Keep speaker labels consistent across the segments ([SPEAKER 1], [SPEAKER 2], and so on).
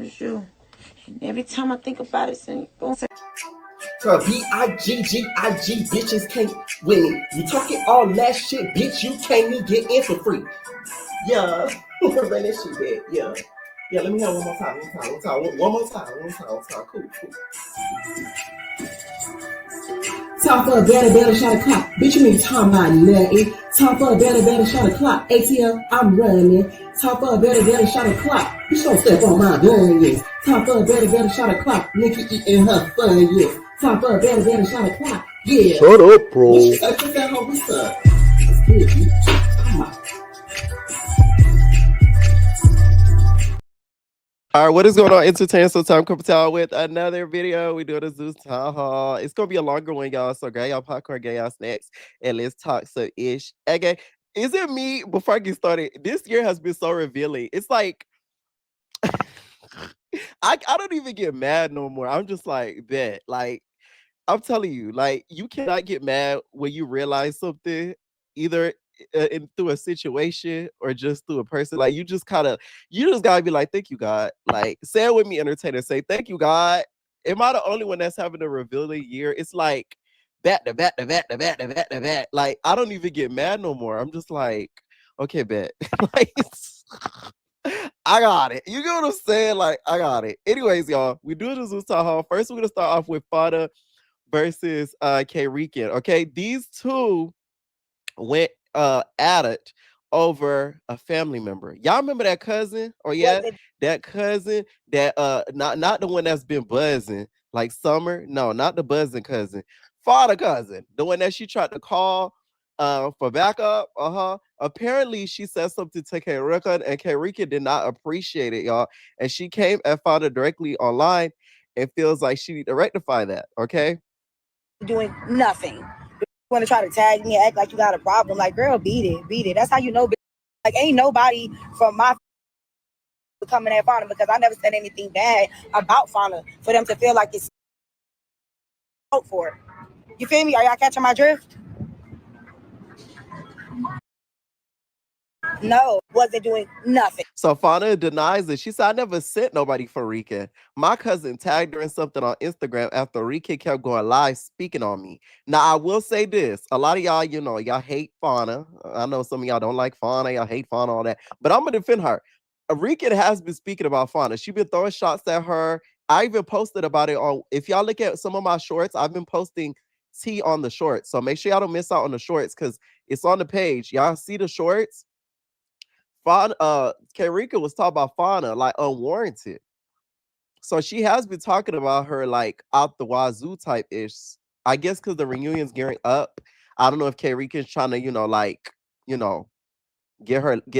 [SPEAKER 1] was you. And every time I think about it, since
[SPEAKER 2] B-I-G-G-I-G, bitches can't win. You talking all that shit, bitch, you can't even get in for free. Yeah. Run that shit back. Yeah. Yeah, let me have one more time. One more time. Cool. Time for a better shot of clock. Bitch, you ain't talking about nothing. Time for a better shot of clock. ATL, I'm running. Time for a better shot of clock. Bitch, don't step on my gun, yes. Time for a better shot of clock. Nikki eating her fun, yes. Time for a better shot of clock. Yeah.
[SPEAKER 3] Shut up, bro.
[SPEAKER 2] What you say? What's that, hoe? What's up? It's good, bitch. Come on.
[SPEAKER 3] All right, what is going on? Entertainment so time coming out with another video. We doing a Zeus Town Hall. It's gonna be a longer one, y'all. So grab y'all popcorn, get y'all snacks, and let's talk some ish. Okay, is it me? Before I get started, this year has been so revealing. It's like I don't even get mad no more. I'm just like bet. Like I'm telling you, like you cannot get mad when you realize something, either through a situation or just through a person. Like you just gotta be like, thank you, God. Like say it with me, entertainer. Say thank you, God. Am I the only one that's having a revealing year? It's like back to back to back to back to back to back. Like I don't even get mad no more. I'm just like, okay, bet. Like I got it. You get what I'm saying? Like I got it. Anyways, y'all, we do the Zeus Town Hall. First, we're gonna start off with Fania versus Rican. Okay, these two went at it over a family member. Y'all remember that cousin? Or yeah, that cousin that not the one that's been buzzing like Summer. No, not the buzzing cousin. Father cousin, the one that she tried to call for backup. Apparently she said something to Rican, and Rican did not appreciate it, y'all. And she came and found her directly online and feels like she need to rectify that. Okay.
[SPEAKER 4] Doing nothing. You want to try to tag me and act like you got a problem? Like, girl, beat it. That's how you know. Like, ain't nobody from my coming at Fania, because I never said anything bad about Fania for them to feel like it's out for it. You feel me? Are y'all catching my drift? No, wasn't doing nothing.
[SPEAKER 3] So Fania denies it. She said, I never sent nobody for Rican. My cousin tagged her in something on Instagram after Rican kept going live speaking on me. Now, I will say this. A lot of y'all, y'all hate Fania. I know some of y'all don't like Fania. Y'all hate Fania, all that. But I'm going to defend her. Rican has been speaking about Fania. She's been throwing shots at her. I even posted about it on, if y'all look at some of my shorts, I've been posting tea on the shorts. So make sure y'all don't miss out on the shorts because it's on the page. Y'all see the shorts? Rican was talking about Fania like unwarranted. So she has been talking about her like out the wazoo type ish. I guess because the reunion's gearing up. I don't know if Rican's trying to, get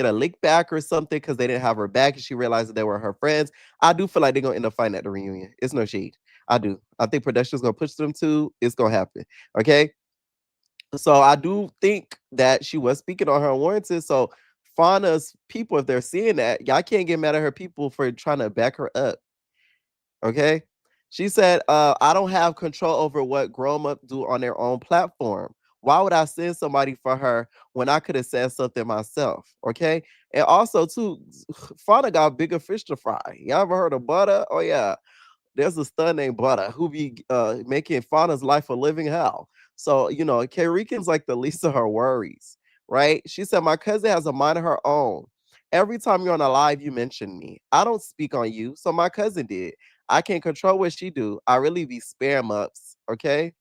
[SPEAKER 3] a lick back or something because they didn't have her back and she realized that they were her friends. I do feel like they're gonna end up fighting at the reunion. It's no shade. I do. I think production's gonna push them to. It's gonna happen. Okay. So I do think that she was speaking on her unwarranted. So Fania's people, if they're seeing that, y'all can't get mad at her people for trying to back her up. Okay. She said, I don't have control over what grown up do on their own platform. Why would I send somebody for her when I could have said something myself? Okay. And also, too, Fania got bigger fish to fry. Y'all ever heard of Butter? Oh, yeah. There's a stud named Butter who be making Fania's life a living hell. So, Rican's like the least of her worries, right? She said, my cousin has a mind of her own. Every time you're on a live, you mention me. I don't speak on you, so my cousin did. I can't control what she do. I really be spam ups, okay?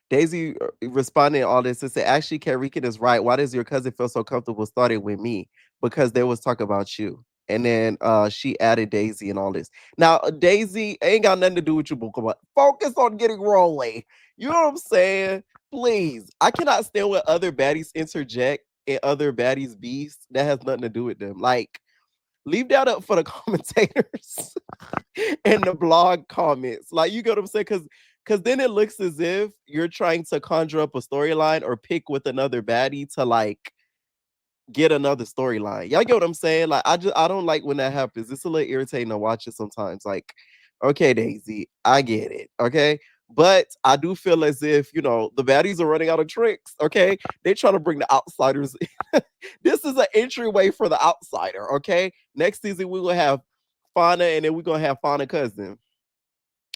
[SPEAKER 3] Daisy responding to all this and said, actually, Rican is right. Why does your cousin feel so comfortable starting with me? Because they was talking about you. And then she added Daisy and all this. Now, Daisy ain't got nothing to do with you, but focus on getting rolling. You know what I'm saying? Please. I cannot stand when other baddies interject and other baddies beasts. That has nothing to do with them. Like, leave that up for the commentators and the blog comments. Like, you get what I'm saying? Because then it looks as if you're trying to conjure up a storyline or pick with another baddie to like get another storyline. Y'all get what I'm saying? Like, I don't like when that happens. It's a little irritating to watch it sometimes. Like, okay, Daisy, I get it. Okay. But I do feel as if, the baddies are running out of tricks. Okay. They trying to bring the outsiders. This is an entryway for the outsider. Okay. Next season, we will have Fana, and then we're gonna have Fana cousin.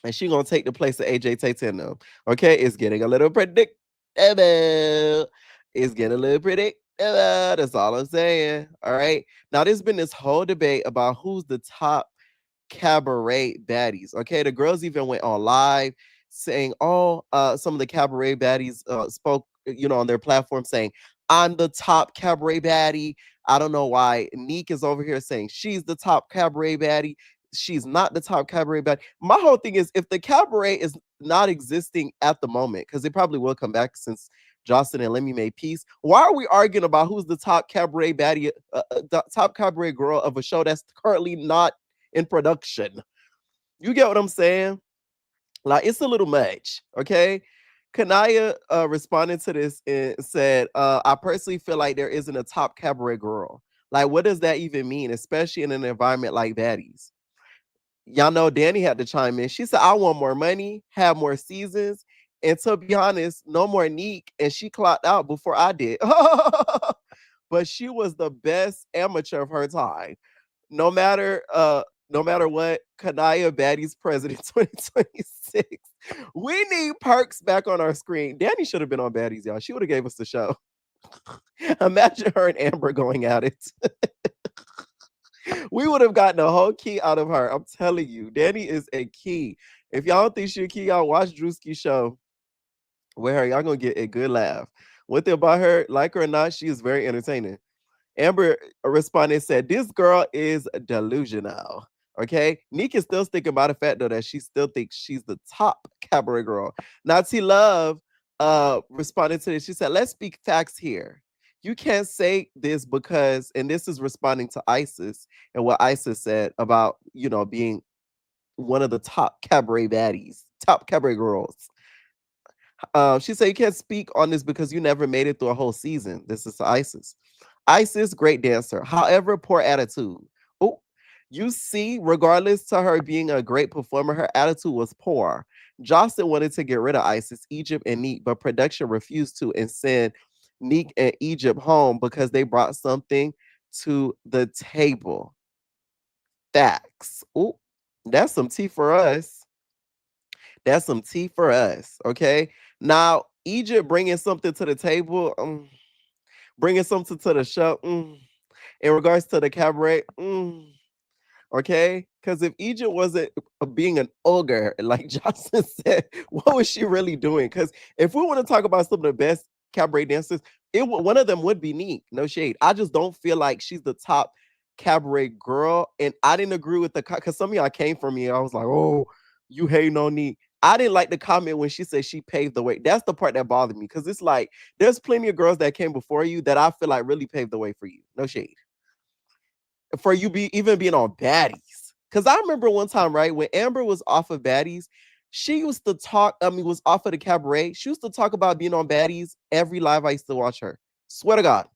[SPEAKER 3] And she gonna take the place of AJ Tate now. Okay, it's getting a little predictable. It's getting a little predictable. That's all I'm saying. All right. Now, there's been this whole debate about who's the top cabaret baddies. Okay, the girls even went on live saying, "Oh, some of the cabaret baddies spoke, on their platform saying, I'm the top cabaret baddie." I don't know why Neek is over here saying she's the top cabaret baddie. She's not the top cabaret baddie. My whole thing is, if the cabaret is not existing at the moment, because it probably will come back since Jocelyn and Lemmy made peace. Why are we arguing about who's the top cabaret baddie, the top cabaret girl of a show that's currently not in production? You get what I'm saying? Like, it's a little much, okay? Kanaya responded to this and said, I personally feel like there isn't a top cabaret girl. Like, what does that even mean, especially in an environment like Baddies? Y'all know Danny had to chime in. She said, I want more money, have more seasons, and to be honest, no more Neek. And she clocked out before I did. But she was the best amateur of her time. No matter what, Kanaya Baddies president 2026. We need Perks back on our screen. Danny should have been on Baddies, y'all. She would have gave us the show. Imagine her and Amber going at it. We would have gotten a whole key out of her. I'm telling you, Danny is a key. If y'all don't think she's a key, y'all watch Drewski's show with her. Y'all gonna get a good laugh. One thing about her, like her or not, she is very entertaining. Amber responded and said, this girl is delusional. Okay. Neek is still sticking by the fact, though, that she still thinks she's the top cabaret girl. Nazi Love responded to this. She said, let's speak facts here. You can't say this because, and this is responding to Isis and what Isis said about, being one of the top cabaret baddies, top cabaret girls. She said, you can't speak on this because you never made it through a whole season. This is Isis. Isis, great dancer. However, poor attitude. Oh, you see, regardless to her being a great performer, her attitude was poor. Jocelyn wanted to get rid of Isis, Egypt, and Neek, but production refused to and sent Neek and Egypt home because they brought something to the table. Facts. Oh, that's some tea for us. That's some tea for us. Okay. Now, Egypt bringing something to the table, bringing something to the show. In regards to the cabaret, okay? Because if Egypt wasn't being an ogre, like Johnson said, what was she really doing? Because if we want to talk about some of the best cabaret dancers, one of them would be Neek. No shade. I just don't feel like she's the top cabaret girl. And I didn't agree with because some of y'all came for me. I was like, oh, you hating on Neek. I didn't like the comment when she said she paved the way. That's the part that bothered me. Because it's like, there's plenty of girls that came before you that I feel like really paved the way for you. No shade. For you even being on Baddies. Because I remember one time, right, when Amber was off of Baddies, she used to talk, was off of the cabaret. She used to talk about being on Baddies every live I used to watch her. Swear to God.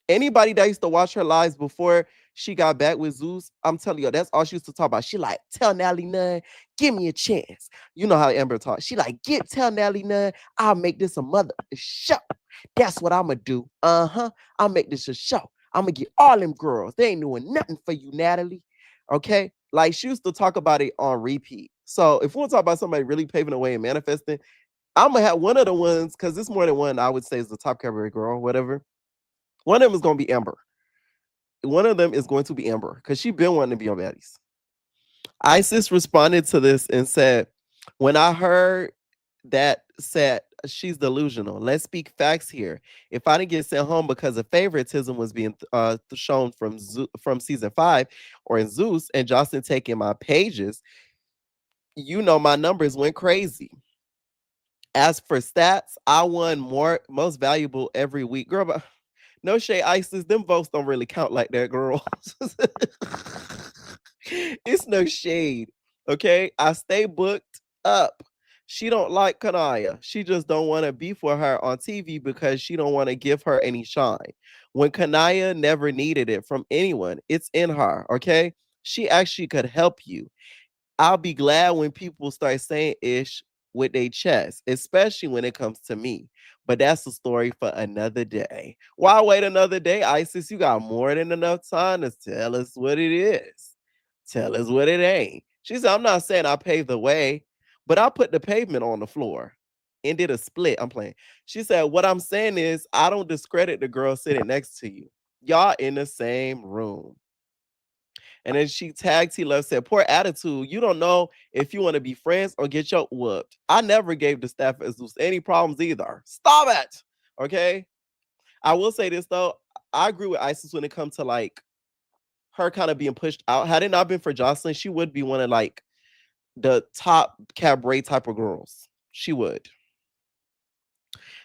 [SPEAKER 3] Anybody that used to watch her lives before she got back with Zeus, I'm telling you, that's all she used to talk about. She like, tell Nally none, give me a chance. You know how Amber talks. She like, tell Nally none, I'll make this a mother show. That's what I'm going to do. I'll make this a show. I'm going to get all them girls. They ain't doing nothing for you, Natalie. Okay? Like, she used to talk about it on repeat. So if we want to talk about somebody really paving the way and manifesting, I'm going to have one of the ones, because it's more than one, I would say is the top cabaret girl, whatever. One of them is going to be Amber. One of them is going to be Amber, because she been wanting to be on Baddies. Isis responded to this and said, when I heard that said, she's delusional. Let's speak facts here. If I didn't get sent home because of favoritism was being shown from season 5 or in Zeus and Jocelyn taking my pages, my numbers went crazy. As for stats, I won most valuable every week. Girl, but no shade, Isis. Them votes don't really count like that, girl. It's no shade. Okay. I stay booked up. She don't like Kanaya. She just don't want to be for her on TV because she don't want to give her any shine. When Kanaya never needed it from anyone, it's in her. Okay. She actually could help you. I'll be glad when people start saying ish with their chest, especially when it comes to me. But that's a story for another day. Why wait another day, Isis? You got more than enough time to tell us what it is. Tell us what it ain't. She said, I'm not saying I paved the way, but I put the pavement on the floor and did a split. I'm playing. She said, what I'm saying is I don't discredit the girl sitting next to you. Y'all in the same room. And then she tagged T Love, said, poor attitude. You don't know if you want to be friends or get your whooped. I never gave the staff at Zeus any problems either. Stop it. Okay. I will say this though. I agree with Isis when it comes to like her kind of being pushed out. Had it not been for Jocelyn, she would be one of like the top cabaret type of girls. She would.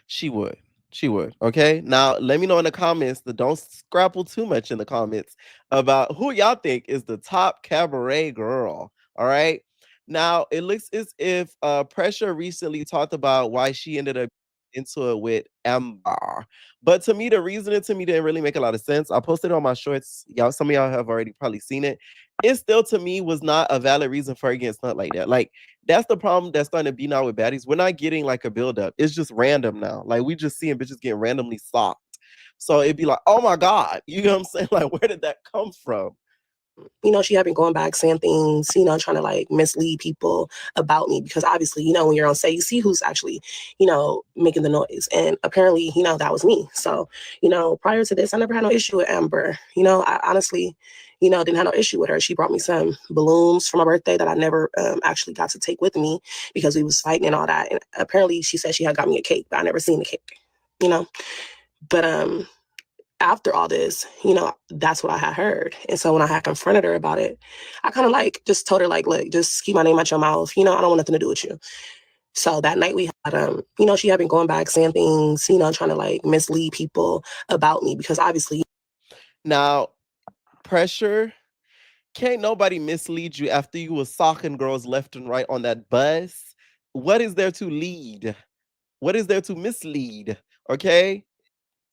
[SPEAKER 3] She would. She would. Okay. Now let me know in the comments. Don't scrapple too much in the comments about who y'all think is the top cabaret girl. All right. Now it looks as if Pressure recently talked about why she ended up into it with Amber. But to me, the reasoning to me didn't really make a lot of sense. I posted it on my shorts. Y'all, some of y'all have already probably seen it. It still to me was not a valid reason for her getting stunt like that. Like that's the problem that's starting to be now with baddies. We're not getting like a build up. It's just random now. Like we just seeing bitches getting randomly socked. So it'd be like, oh my God. You know what I'm saying? Like, where did that come from?
[SPEAKER 2] You know, she had been going back saying things, you know, trying to like mislead people about me because obviously, you know, when you're on set, you see who's actually, you know, making the noise. And apparently, you know, that was me. So, you know, prior to this, I never had no issue with Amber. You know, I honestly, you know, didn't have no issue with her. She brought me some balloons for my birthday that I never actually got to take with me because we was fighting and all that. And apparently she said she had got me a cake, but I never seen the cake, you know. But after all this, you know, that's what I had heard. And so when I had confronted her about it, I kind of like just told her like, look, just keep my name out your mouth. You know, I don't want nothing to do with you. So that night we had, you know, she had been going back saying things, you know, trying to like mislead people about me because obviously.
[SPEAKER 3] Now, Pressure, can't nobody mislead you after you were socking girls left and right on that bus. What is there to lead? What is there to mislead? Okay.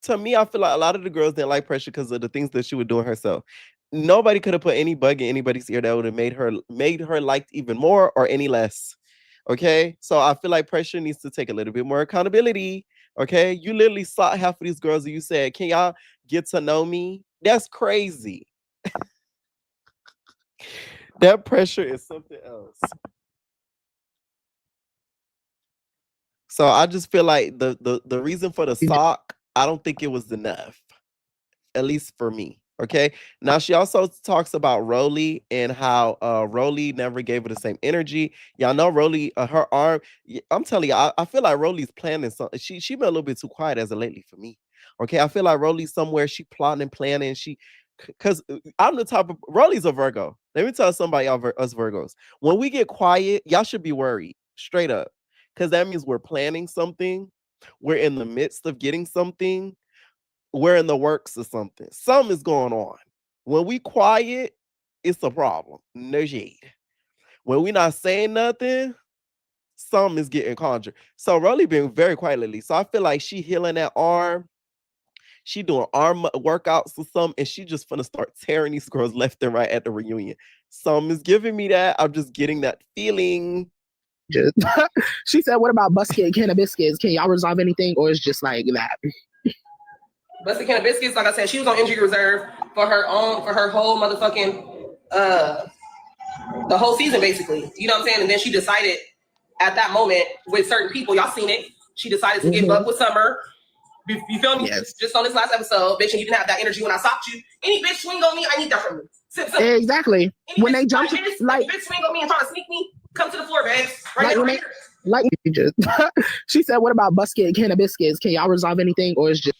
[SPEAKER 3] To me, I feel like a lot of the girls didn't like Pressure because of the things that she was doing herself. Nobody could have put any bug in anybody's ear that would have made her liked even more or any less. Okay, so I feel like Pressure needs to take a little bit more accountability. Okay, you literally sought half of these girls and you said, "Can y'all get to know me?" That's crazy. That Pressure is something else. So I just feel like the reason for the sock, I don't think it was enough. At least for me. Okay. Now she also talks about Rolly and how Rolly never gave her the same energy. Y'all know Rolly, her arm. I'm telling you, I feel like Rolly's planning something. She been a little bit too quiet as of lately for me. Okay. I feel like Rolly's somewhere. She plotting and planning. Because I'm the type of Rolly's a Virgo. Let me tell somebody, us Virgos. When we get quiet, y'all should be worried straight up. Because that means we're planning something. We're in the midst of getting something, we're in the works or something. Something is going on. When we quiet, it's a problem. No shade. When we not saying nothing, something is getting conjured. So Rolly been very quiet lately. So I feel like she healing that arm. She doing arm workouts or something, and she just gonna start tearing these girls left and right at the reunion. Something is giving me that. I'm just getting that feeling.
[SPEAKER 2] She said, what about Busket and Can of Biscuits? Can y'all resolve anything or it's just like that?
[SPEAKER 5] Busted Can of Biscuits, like I said, she was on injury reserve for her whole motherfucking the whole season, basically. You know what I'm saying? And then she decided at that moment with certain people, y'all seen it, she decided to get buck with Summer. You feel me?
[SPEAKER 2] Yes.
[SPEAKER 5] Just on this last episode, bitch, and you didn't have that energy when I stopped you. Any bitch swing on me, I need that from you.
[SPEAKER 2] Exactly.
[SPEAKER 5] Any
[SPEAKER 2] When
[SPEAKER 5] bitch,
[SPEAKER 2] they jump,
[SPEAKER 5] like bitch swing on me and try to sneak me, come to the floor, bags. Right
[SPEAKER 2] like,
[SPEAKER 5] here.
[SPEAKER 2] Like you just. She said, what about Busket and Can of Biscuits? Can y'all resolve anything or it's just.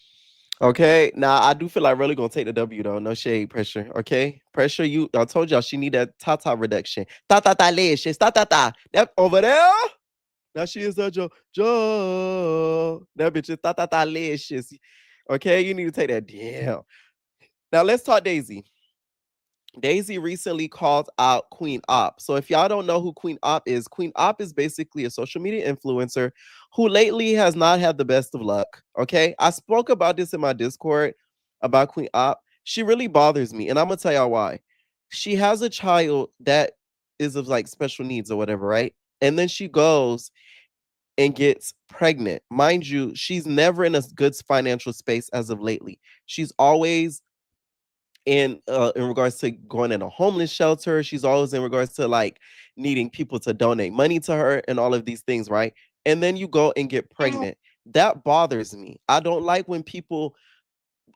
[SPEAKER 3] Okay, now I do feel like really gonna take the W though. No shade, Pressure. Okay, Pressure. I told y'all she need that ta reduction. Licious. That over there. Now she is a Joe. That bitch is licious. Okay, you need to take that down. Now let's talk Daisy. Daisy recently called out Queen Op. So if y'all don't know who Queen Op is basically a social media influencer who lately has not had the best of luck. Okay. I spoke about this in my Discord about Queen Op. She really bothers me. And I'm gonna tell y'all why. She has a child that is of like special needs or whatever, right? And then she goes and gets pregnant. Mind you, she's never in a good financial space as of lately. She's always in regards to going in a homeless shelter. She's always in regards to like needing people to donate money to her and all of these things, right? And then you go and get pregnant. That bothers me. I don't like when people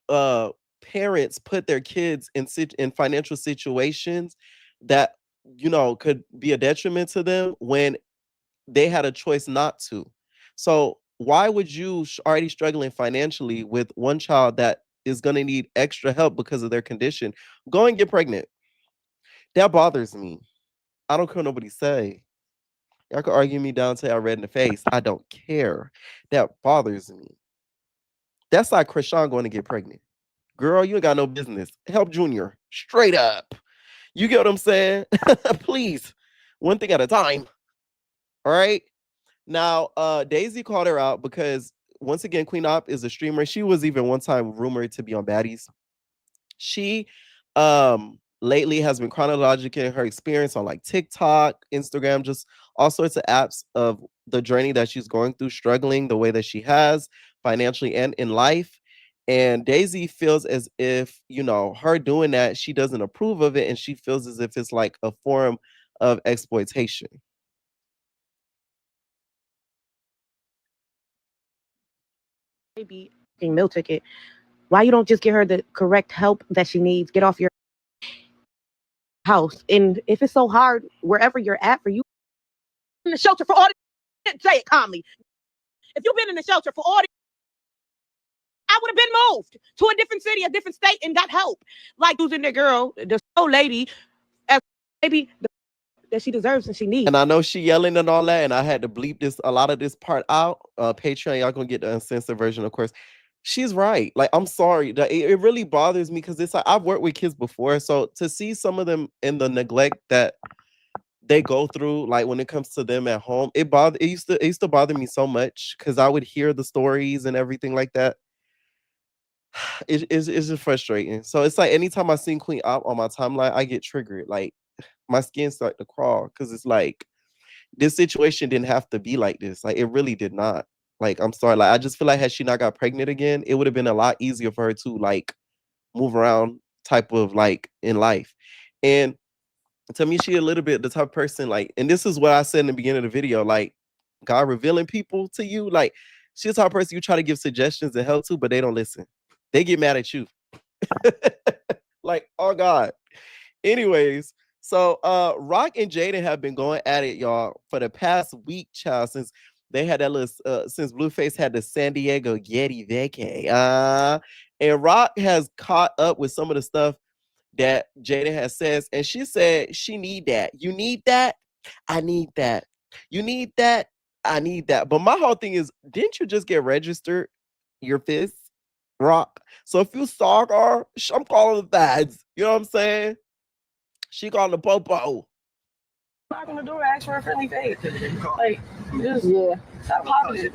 [SPEAKER 3] uh parents put their kids in financial situations that could be a detriment to them when they had a choice not to. So why would you already struggling financially with one child that is going to need extra help because of their condition, go and get pregnant? That bothers me. I don't care what nobody say. Y'all can argue me down till I red in the face. I don't care. That bothers me. That's like Krishan going to get pregnant. Girl, you ain't got no business. Help Junior. Straight up. You get what I'm saying? Please. One thing at a time. All right. Now, Daisy called her out because once again, Queen Op is a streamer. She was even one time rumored to be on Baddies. She lately has been chronological in her experience on like TikTok, Instagram, just all sorts of apps of the journey that she's going through, struggling the way that she has financially and in life. And Daisy feels as if, her doing that, she doesn't approve of it. And she feels as if it's like a form of exploitation.
[SPEAKER 6] Baby meal ticket. Why you don't just get her the correct help that she needs? Get off your house. And if it's so hard, wherever you're at for you, in the shelter for all the, say it calmly. If you've been in the shelter for all the, I would have been moved to a different city, a different state, and got help. Like losing the girl, the old lady, as maybe that she deserves and she needs.
[SPEAKER 3] And I know she yelling and all that, and I had to bleep a lot of this part out. Patreon, y'all gonna get the uncensored version, of course. She's right. Like, I'm sorry. It really bothers me because it's like I've worked with kids before. So to see some of them in the neglect that they go through, like when it comes to them at home, it used to bother me so much because I would hear the stories and everything like that. It's just frustrating. So it's like anytime I see Queen Op on my timeline, I get triggered. Like my skin start to crawl because it's like this situation didn't have to be like this. Like it really did not. Like I'm sorry. Like I just feel like had she not got pregnant again, it would have been a lot easier for her to like move around type of like in life. And to me, she a little bit the type of person like, and this is what I said in the beginning of the video, like God revealing people to you. Like she's the type of person you try to give suggestions and help to, but they don't listen. They get mad at you. Like, oh God. Anyways, so Rock and Jaden have been going at it, y'all, for the past week, child, since they had that little since Blueface had the San Diego Getty vacay. And Rock has caught up with some of the stuff that Jaden has says, and she said she need that. You need that? I need that. You need that? I need that. But my whole thing is, didn't you just get registered your fist, Rock? So if you saw her, I'm calling the fads. You know what I'm saying? She calling the popo.
[SPEAKER 5] Knock on the door, ask for a friendly face. Like, just stop popping it.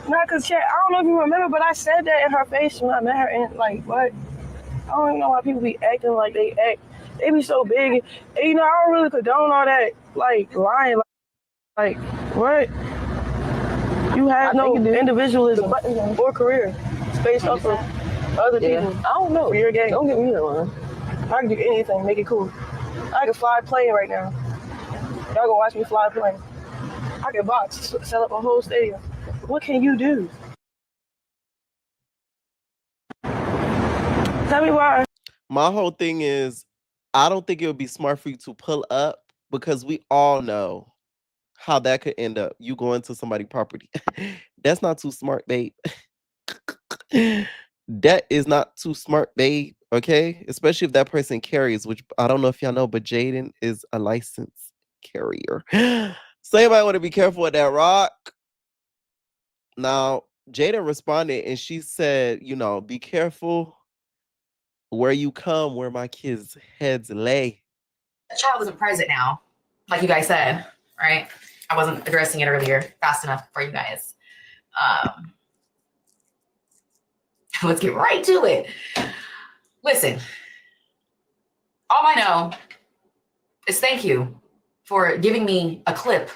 [SPEAKER 5] Nah, cause chat, I don't know if you remember, but I said that in her face when I met her, and like, what? I don't even know why people be acting like they act. They be so big, and I don't really condone all that, like lying. Like what? You have no individualism or career. It's based off of other people. I don't know. For your game. Don't get me wrong. I can do anything, make it cool. I can fly a plane right now. Y'all go watch me fly a plane. I can box, sell up a whole stadium. What can you do? Tell me why.
[SPEAKER 3] My whole thing is, I don't think it would be smart for you to pull up because we all know how that could end up. You going to somebody's property. That's not too smart, babe. That is not too smart, babe. Okay? Especially if that person carries, which I don't know if y'all know, but Jaden is a licensed carrier. So you might want to be careful with that, Rock. Now, Jada responded and she said, be careful where you come, where my kids' heads lay.
[SPEAKER 7] The child isn't present now, like you guys said, right? I wasn't addressing it earlier fast enough for you guys. Let's get right to it. Listen, all I know is thank you for giving me a clip,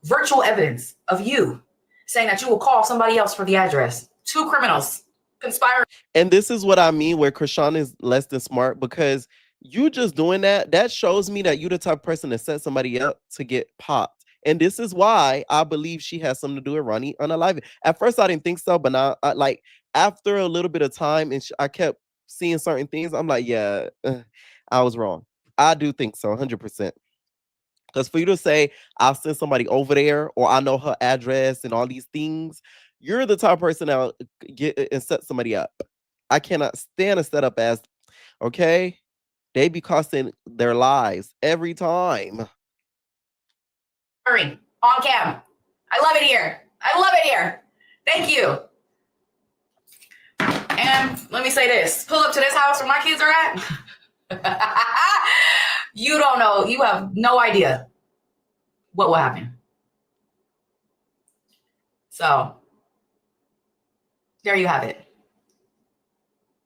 [SPEAKER 7] virtual evidence of you saying that you will call somebody else for the address. 2 criminals conspiring.
[SPEAKER 3] And this is what I mean where Krishan is less than smart, because you just doing that shows me that you the type of person to set somebody up to get popped. And this is why I believe she has something to do with Ronnie unaliving. At first, I didn't think so, but now, like, after a little bit of time, and I kept seeing certain things, I'm like, yeah, I was wrong. I do think so, 100%. Because for you to say, I'll send somebody over there, or I know her address and all these things, you're the type of person that'll get and set somebody up. I cannot stand a setup as, okay, they be costing their lives every time.
[SPEAKER 7] On cam. I love it here. I love it here. Thank you. And let me say this. Pull up to this house where my kids are at. You don't know. You have no idea what will happen. So, there you have it.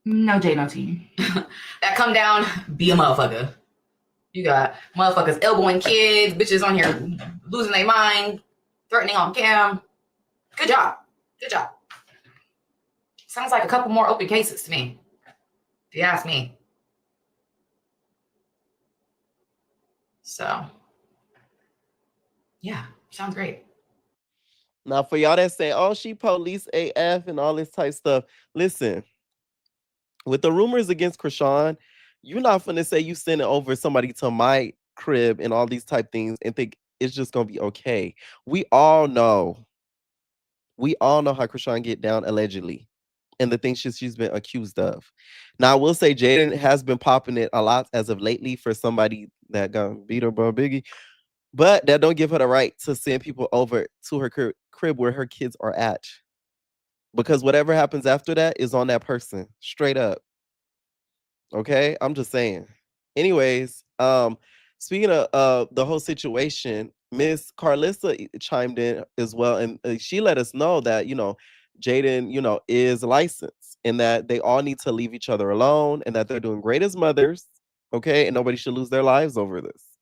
[SPEAKER 8] No J, no T.
[SPEAKER 7] That come down, be a motherfucker. You got motherfuckers elbowing kids, bitches on here losing their mind, threatening on cam. Good job. Good job. Sounds like a couple more open cases to me, if you ask me. So, yeah, sounds great.
[SPEAKER 3] Now, for y'all that say, oh, she police AF and all this type stuff, listen, with the rumors against Krishan, you're not finna say you sending over somebody to my crib and all these type things and think it's just gonna be okay. We all know how Krishan get down allegedly and the things she's been accused of. Now, I will say Jaden has been popping it a lot as of lately for somebody that got beat up by Biggie, but that don't give her the right to send people over to her crib where her kids are at. Because whatever happens after that is on that person, straight up. Okay, I'm just saying. Anyways, speaking of the whole situation, Miss Carlissa chimed in as well, and she let us know that Jaden, is licensed, and that they all need to leave each other alone, and that they're doing great as mothers. Okay, and nobody should lose their lives over this.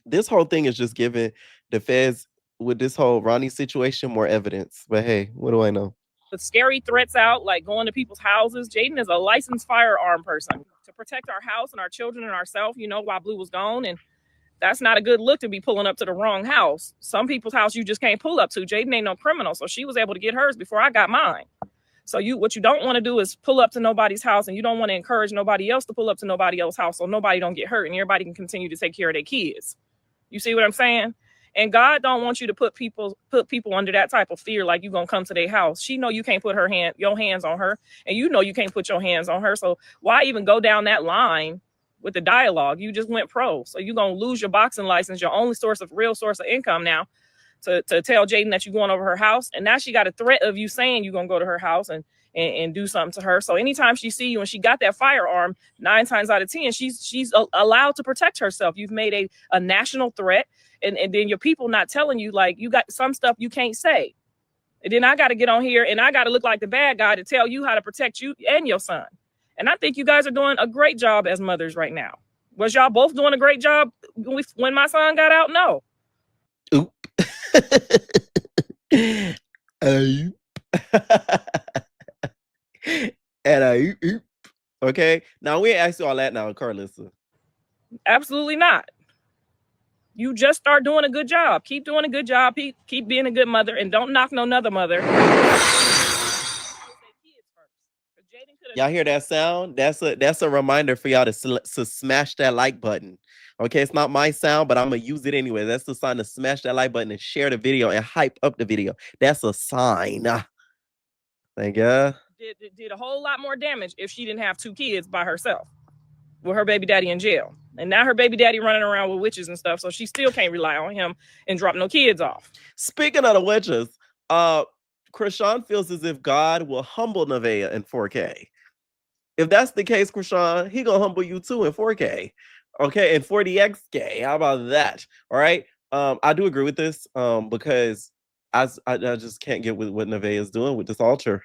[SPEAKER 3] This whole thing is just giving the feds with this whole Ronnie situation more evidence. But hey, what do I know?
[SPEAKER 6] The scary threats out, like going to people's houses. Jaden is a licensed firearm person to protect our house and our children and ourselves, while Blue was gone. And that's not a good look to be pulling up to the wrong house. Some people's house you just can't pull up to. Jaden ain't no criminal, so she was able to get hers before I got mine. So what you don't want to do is pull up to nobody's house, and you don't want to encourage nobody else to pull up to nobody else's house so nobody don't get hurt and everybody can continue to take care of their kids. You see what I'm saying? And God don't want you to put people under that type of fear, like you gonna come to their house. She know you can't put your hands on her, and you know you can't put your hands on her. So why even go down that line with the dialogue? You just went pro. So you're gonna lose your boxing license, your only real source of income now, to tell Jaden that you're going over her house. And now she got a threat of you saying you're gonna go to her house and do something to her. So anytime she see you and she got that firearm, 9 times out of 10, she's allowed to protect herself. You've made a national threat. And then your people not telling you, like, you got some stuff you can't say. And then I got to get on here and I got to look like the bad guy to tell you how to protect you and your son. And I think you guys are doing a great job as mothers right now. Was y'all both doing a great job when my son got out? No.
[SPEAKER 3] Oop. Oop. And oop. Okay. Now we ain't asked you all that now, Carlissa.
[SPEAKER 6] Absolutely not. You just start doing a good job. Keep doing a good job. Keep being a good mother, and don't knock no other mother.
[SPEAKER 3] Y'all hear that sound? That's a reminder for y'all to smash that like button. Okay, it's not my sound, but I'm gonna use it anyway. That's the sign to smash that like button and share the video and hype up the video. That's a sign. Thank you.
[SPEAKER 6] Did a whole lot more damage if she didn't have 2 kids by herself with her baby daddy in jail. And now her baby daddy running around with witches and stuff, so she still can't rely on him and drop no kids off.
[SPEAKER 3] Speaking of the witches, Krishan feels as if God will humble Nevaeh in 4K. If that's the case, Krishan, he gonna humble you too in 4K. Okay, in 40XK. How about that? All right. I do agree with this because I just can't get with what Nevaeh is doing with this altar.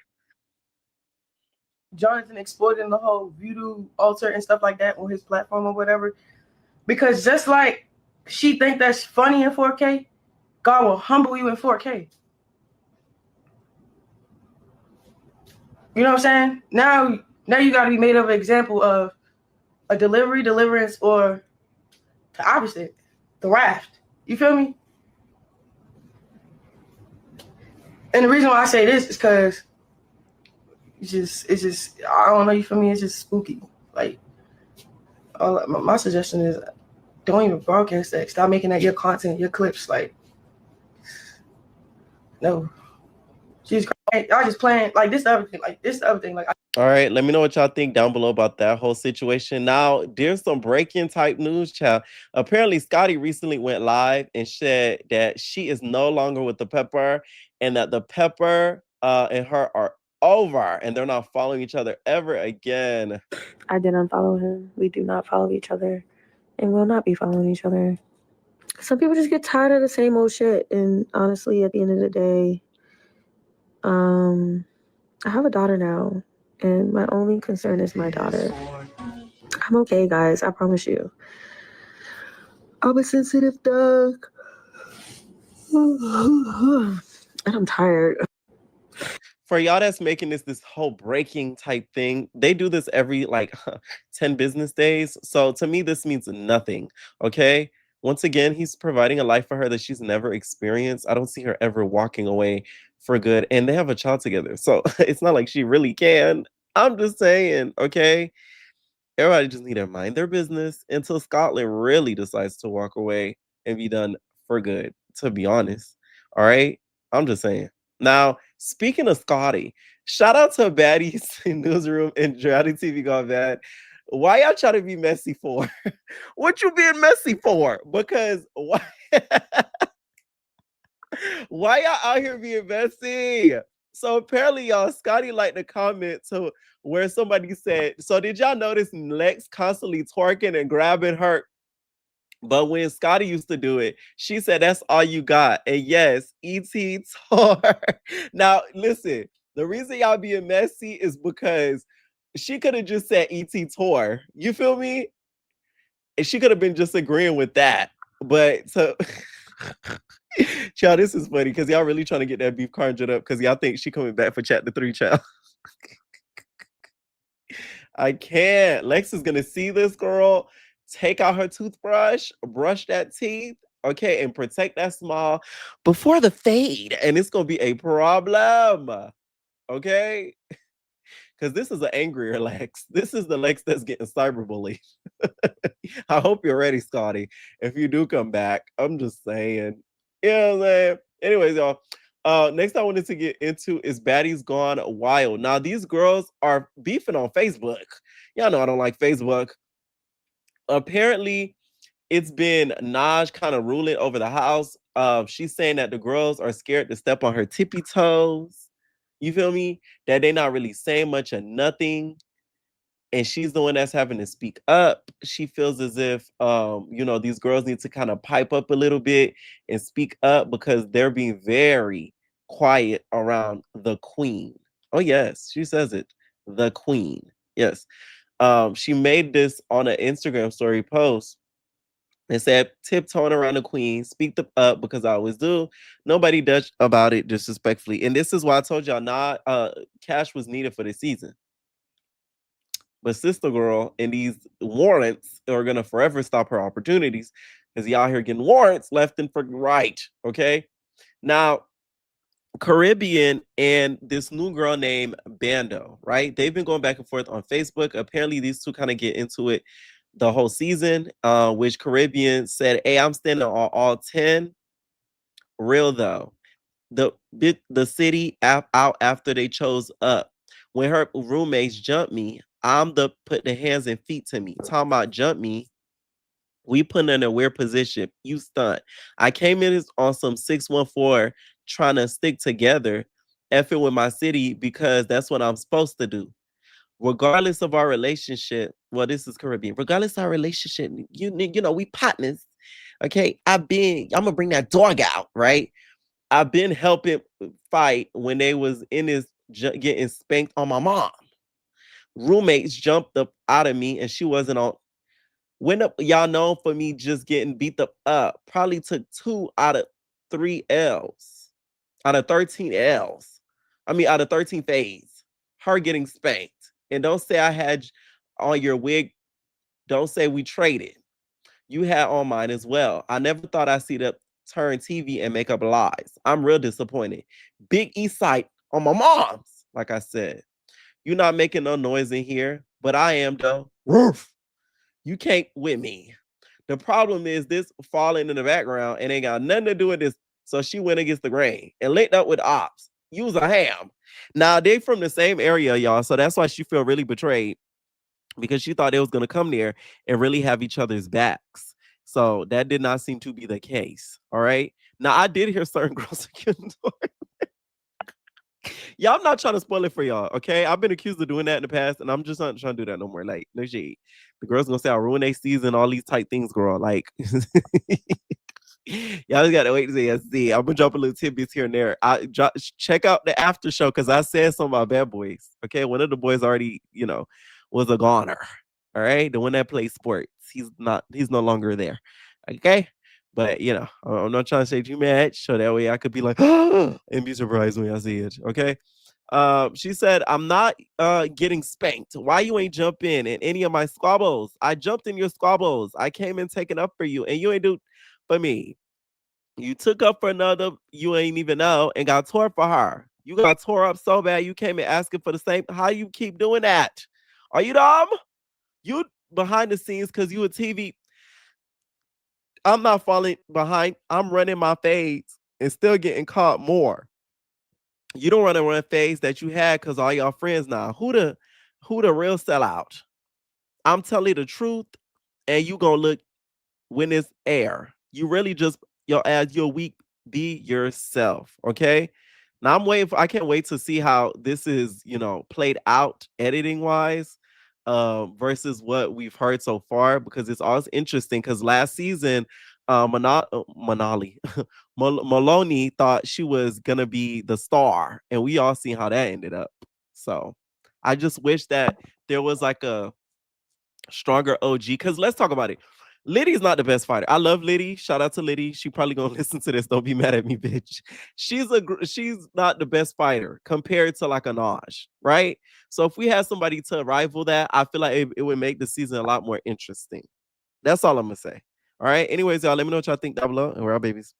[SPEAKER 8] Jonathan exploiting the whole voodoo altar and stuff like that on his platform or whatever. Because just like she think that's funny in 4K, God will humble you in 4K. You know what I'm saying? Now you got to be made of an example of a delivery, deliverance, or the opposite, the raft. You feel me? And the reason why I say this is because it's just, I don't know, you feel me? It's just spooky. Like, my suggestion is don't even broadcast that. Stop making that your content, your clips. Like, no. Y'all just playing, like, this the other thing. Like, this the other thing. Like,
[SPEAKER 3] all right, let me know what y'all think down below about that whole situation. Now, there's some breaking type news, child. Apparently, Scotty recently went live and said that she is no longer with the Pepper and that the Pepper and her are over and they're not following each other ever again.
[SPEAKER 9] I did unfollow him. We do not follow each other and will not be following each other. Some people just get tired of the same old shit. And honestly, at the end of the day, I have a daughter now, and my only concern is my daughter. I'm okay, guys. I promise you. I'm a sensitive dog. And I'm tired.
[SPEAKER 3] For y'all that's making this whole breaking type thing, they do this every like 10 business days. So to me, this means nothing. Okay. Once again, he's providing a life for her that she's never experienced. I don't see her ever walking away for good. And they have a child together. So it's not like she really can. I'm just saying, okay. Everybody just need to mind their business until Scotland really decides to walk away and be done for good, to be honest. All right. I'm just saying. Now, speaking of Scotty, shout out to Baddies in Newsroom and Reality TV Gone Bad. Why y'all trying to be messy for? What you being messy for? Because why why y'all out here being messy? So apparently, y'all, Scotty liked the comment to where somebody said, so did y'all notice Lex constantly twerking and grabbing her? But when Scotty used to do it, she said, that's all you got. And yes, E.T. tore. Now, listen, the reason y'all being messy is because she could have just said E.T. tore. You feel me? And she could have been just agreeing with that. But so... Child, this is funny because y'all really trying to get that beef conjured up because y'all think she coming back for chapter 3, child. I can't. Lex is gonna see this girl, take out her toothbrush, brush that teeth, okay, and protect that smile before the fade. And it's gonna be a problem. Okay? Because this is an angrier Lex. This is the Lex that's getting cyberbullied. I hope you're ready, Scotty. If you do come back, I'm just saying. You know what I'm saying? Anyways, y'all. Next I wanted to get into is Baddies Gone Wild. Now, these girls are beefing on Facebook. Y'all know I don't like Facebook. Apparently, it's been Naj kind of ruling over the house. She's saying that the girls are scared to step on her tippy toes. You feel me? That they're not really saying much or nothing. And she's the one that's having to speak up. She feels as if these girls need to kind of pipe up a little bit and speak up because they're being very quiet around the queen. Oh yes, she says it. The queen. Yes. She made this on an Instagram story post and said, tiptoeing around the queen, speak up because I always do. Nobody does about it disrespectfully. And this is why I told y'all not cash was needed for this season. But Sister Girl and these warrants are gonna forever stop her opportunities because y'all here getting warrants left and right. Okay. Now, Caribbean and this new girl named Bando, right? They've been going back and forth on Facebook. Apparently, these two kind of get into it the whole season, which Caribbean said, hey, I'm standing on all 10. Real though. The city out after they chose up. When her roommates jumped me, I'm the put the hands and feet to me. Talking about jump me. We put in a weird position. You stunt. I came in on some 614 trying to stick together, effing with my city because that's what I'm supposed to do. Regardless of our relationship, well, this is Caribbean. Regardless of our relationship, we partners. Okay, I'm gonna bring that dog out, right? I've been helping fight when they was in this getting spanked on my mom. Roommates jumped up out of me and she wasn't on. When up, y'all known for me just getting beat up. Probably took 2 out of 3 L's. Out of 13 L's. I mean, out of 13 fades. her getting spanked. And don't say I had on your wig. Don't say we traded. You had on mine as well. I never thought I'd see the turn TV and make up lies. I'm real disappointed. Big East Side on my mom's, like I said. You're not making no noise in here, but I am though. Roof. You can't with me. The problem is this falling in the background and ain't got nothing to do with this. So she went against the grain and linked up with ops. Use a ham. Now they from the same area, y'all. So that's why she feel really betrayed, because she thought they was gonna come there and really have each other's backs. So that did not seem to be the case. All right. Now I did hear certain girls accused. Yeah, I'm not trying to spoil it for y'all. Okay. I've been accused of doing that in the past, and I'm just not trying to do that no more. Like, no shade. The girls gonna say I ruined their season, all these type things, girl. Like y'all just gotta wait to see. See, I'm gonna drop a little tidbits here and there. Check out the after show because I said something about Bad Boys. Okay, one of the boys already, was a goner. All right, the one that plays sports. He's no longer there. Okay, but I'm not trying to say too much, so that way I could be like, and be surprised when I see it. Okay. She said, I'm not getting spanked. Why you ain't jump in any of my squabbles? I jumped in your squabbles. I came in taking up for you, and you ain't do for me. You took up for another you ain't even know and got tore for her. You got tore up so bad you came in asking for the same. How you keep doing that? Are you dumb? You behind the scenes because you a TV. I'm not falling behind. I'm running my fades and still getting caught more. You don't run phase that you had because all y'all friends now. Who the real sellout? I'm telling you the truth, and you gonna look when it's air. You really just as you're weak, be yourself. Okay. Now I'm waiting I can't wait to see how this is, played out editing wise, versus what we've heard so far, because it's always interesting because last season, Manali Maloney thought she was gonna be the star, and we all seen how that ended up. So I just wish that there was like a stronger OG. Because let's talk about it. Liddy's not the best fighter. I love Liddy. Shout out to Liddy. She probably gonna listen to this. Don't be mad at me, bitch. She's not the best fighter compared to like a Naj, right? So if we had somebody to rival that, I feel like it would make the season a lot more interesting. That's all I'm gonna say. All right. Anyways, y'all, let me know what y'all think down below, and we're our babies.